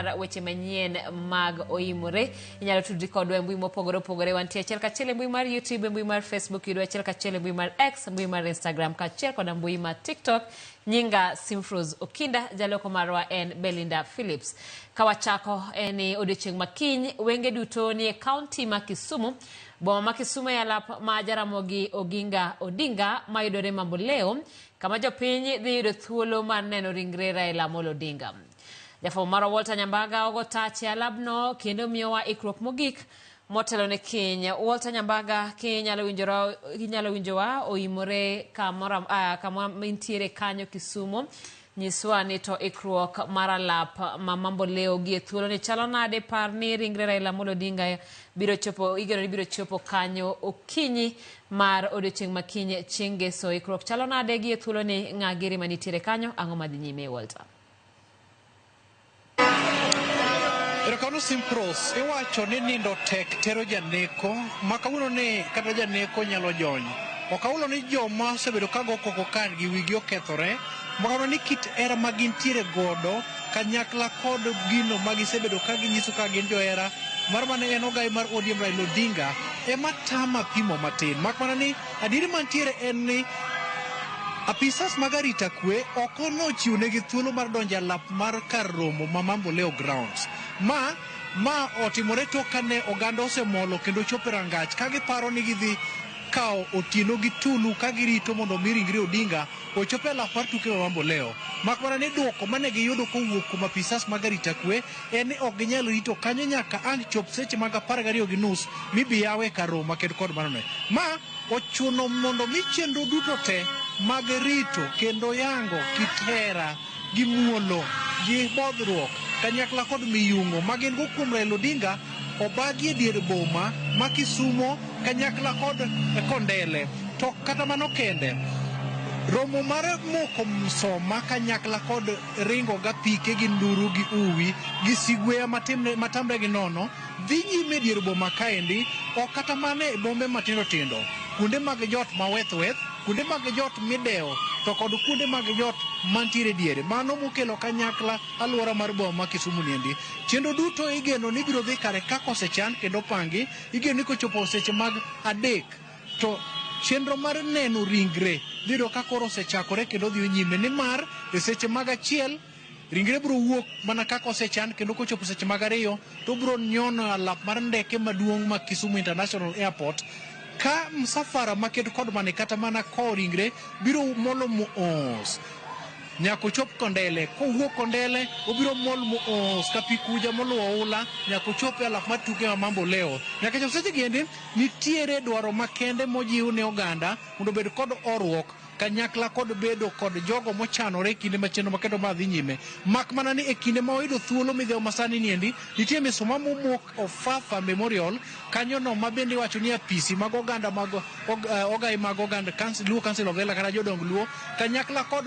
mar weche manyien mag oimore. Inyalo tudri kodwa e mbui mopogore opogore. Wantie achiel kachiel e mbui mar YouTube, e mbui mar Facebook, yudo achiel kachiel e mbui mar X, mbui mar Instagram kachiel kod mbui mar TikTok. Nyinga Simfruz Okinda, jaloko marwa en Belinda Phillips. Kawachako eni odiochieng' makiny, wenge duto ni e kaunti ma Kisumu. Boma ma Kisumu e alap ma Jaramogi Oginga Odinga mayudore Mamboleo, kama jopiny dhi yudo thuolo mar neno ringre Raila Amolo Odinga. Jafwambo marwa Walter Nyambaga ogo tach e alabno kendo miyowa ikruok mogik motelo ne kiny. Walter Nyambaga kinyalo winjowa oimore kama intiere kanyo Kisumu. Nyiswa ni to ikruok mar alap ma Mamboleo gi e thuolo ni chalo nade, par ni ringre Raila Amolo Odinga biro chopo kanyo okinyi mar odiochieng' makiny chieng' ngeso. Ikruok chalo nade gi e thuolo ni ng'agiri manitiere kanyo, ang'o madhi nyime Walter? Erokamano Simfruz, iwacho ni nindo tek tero janeko, ma kawuono ni kata janeko nyalo jony. Okawuono ni joma osebedo ka go koko kan gi wigi okethore, makawuono ni kit hera ma gintiere godo kanyakla kod gino ma gisebedo ka ginyiso ka gin johera mar mane en ogai mar ODM Raila Odinga ema tama pimo matin. Mak mana ni adieri mantiere en ni apisas mag arita kwe ok nochiwo negi thuolo mar donjo alap mar kar romo ma Mamboleo Grounds. Ma otimore tok kane oganda osemolo kendo chopo rangach ka giparo ni gidhi kao Otieno gi Tulu ka girito mondo mi ringre Odinga ochope alap mar tuke ma Mamboleo. Mak mana ni duoko mane giyudo kowuok kuom apisas mag arita kwe en ni ok ginyal rito kanyo nyaka ang' chop seche mag 12:30 mibi yawe kar romo maked kod manone. Ma ochuno mondo mi chenro duto te mag rito kendo yango kit hera gi muolo gi bodhruok kanyakla kod miyungo magin go kuom Raila Odinga obagi e dier boma ma Kisumo kanyakla kod Kondele. To kata mano kende, romo mar moko Msoma kanyakla kod ringo ga pike gi nduru gi uwi gi sigweya matamre gi nono dhi nyime dier boma kaendi. O kata mane e bombe matindo tindo, kuonde mag jot maweth kuonde mag jot mideo to kod kuonde mag jot mantiere diere. Mano mokelo kanyakla aluora mar boma ma Kisumu niendi. Chenro duto igeno ni biro dhi kare kako osechan kendo pangi. Igeno ni kochopo seche mag 3 to chenro mar neno ringre biro ka koro osechakore kendo dhi nyime, ni mar e seche mag 1 ringre biro wuok mana kaka osechan kendo kochopo seche mag 2 to biro nyono alap mar ndeke maduong' ma Kisumu International Airport ka msafara maked kod mane kata mana ko ringre biro molo mos nyako chop Kondele. Kowuok Kondele obiro mol mos kapikuja moluo ula nyako chop e alap mar tuke ma Mamboleo. Nyaka chop seche giendi nitiere dwaro makende mojiw ne oganda mondo bed kod orruok kanyakla kod bedo kod jogo mochanore kinde machendo makendo ma dhi nyime. Mak mana ni e kinde ma oyudo thuolo midheo masani niendi nitie misoma momok Ofafa Memorial kanyo no ma bende wacho ni apisi mag oganda mag ogai mag oganda Luo Council of Elder kata jodong Luo kanyakla kod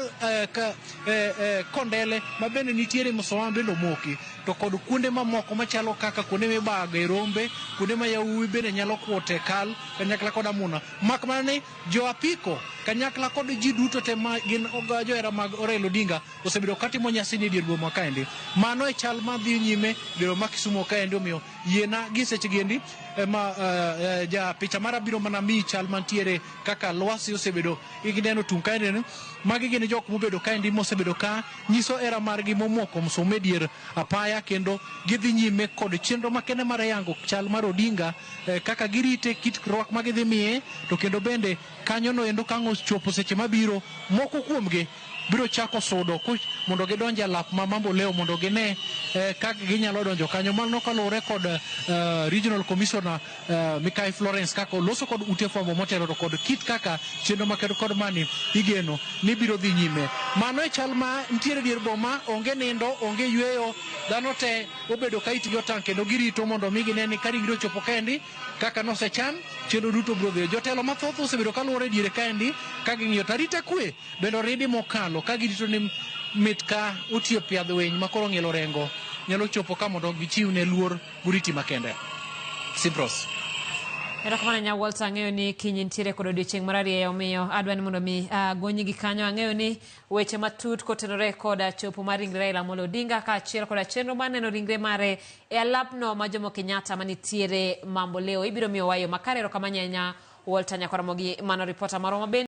Kondele ma bende nitiere misoma bende omoki, to kod kuonde mamoko machalo kaka kuonde mibago e rombe, kuonde ma yawuowi bende nyalo kuote kal kanyakla kod amuna. Mak mana ni jo apiko kanyakla kod ji duto te ma gin johera mag Raila Odinga osebedo katimo nyasi ni dier boma kaendi. Mano e chal ma dhi nyime dier ma Kisumu kaendi. Omiyo yiena gi seche giendi ja picha mara biro mana mi chal mantiere kaka lwasi osebedo igineno tung kaendi. Magi gin jok mobedo kaendi mosebedo ka nyiso era margi momoko Msoma dier apaya kendo gidhi nyime kod chenro makende mar yango chal mar Odinga kaka girite kit rwak ma gidhi miye, to kendo bende kanyo no endo kango chopo seche mabiro moko kuomgi biro chako sudo mondo gidonje alap ma Mamboleo mondo gine kaka ginyalo donjo kanyo. Mano kaluwore kod Regional Commissioner Mikai Florence kaka loso kod ute fwambo motelo to kod kit kaka chenro makendo kod mani igeno ni biro dhi nyime. Mano e chal ma ntiere dier boma, onge nindo, onge yweyo, dhano te obedo ka itgi otang' kendo girito mondo mi gine ni ka ringre ochopo kaendi kaka nosechan chenro duto biro dhi. Jotelo mathoth osebedo kaluwore diere kaendi ka ging'iyo tarita kwe bendo ridi mokalo ka girito ni mit ka otiyo piadh winy makoro ng'ielo rengo nyalo chopo ka mondo gichiw ne luor buriti makende. Simfruz. Erokamano nya Walter, ang'eyo ni kiny ntiere kod odiochieng' mar ariyo, omiyo adwa ni mondo mi gonyi gi kanyo. Ang'eyo ni weche matut kotenore kod chopo mar ringre Raila Amolo Odinga kaachiel kod chenro mar neno ringre mare e alapno ma Jomo Kenyatta manitiere Mamboleo. Ibiro miyo wayo makare. Erokamano nya Walter Nyakwaramogi, mano ripota marwa.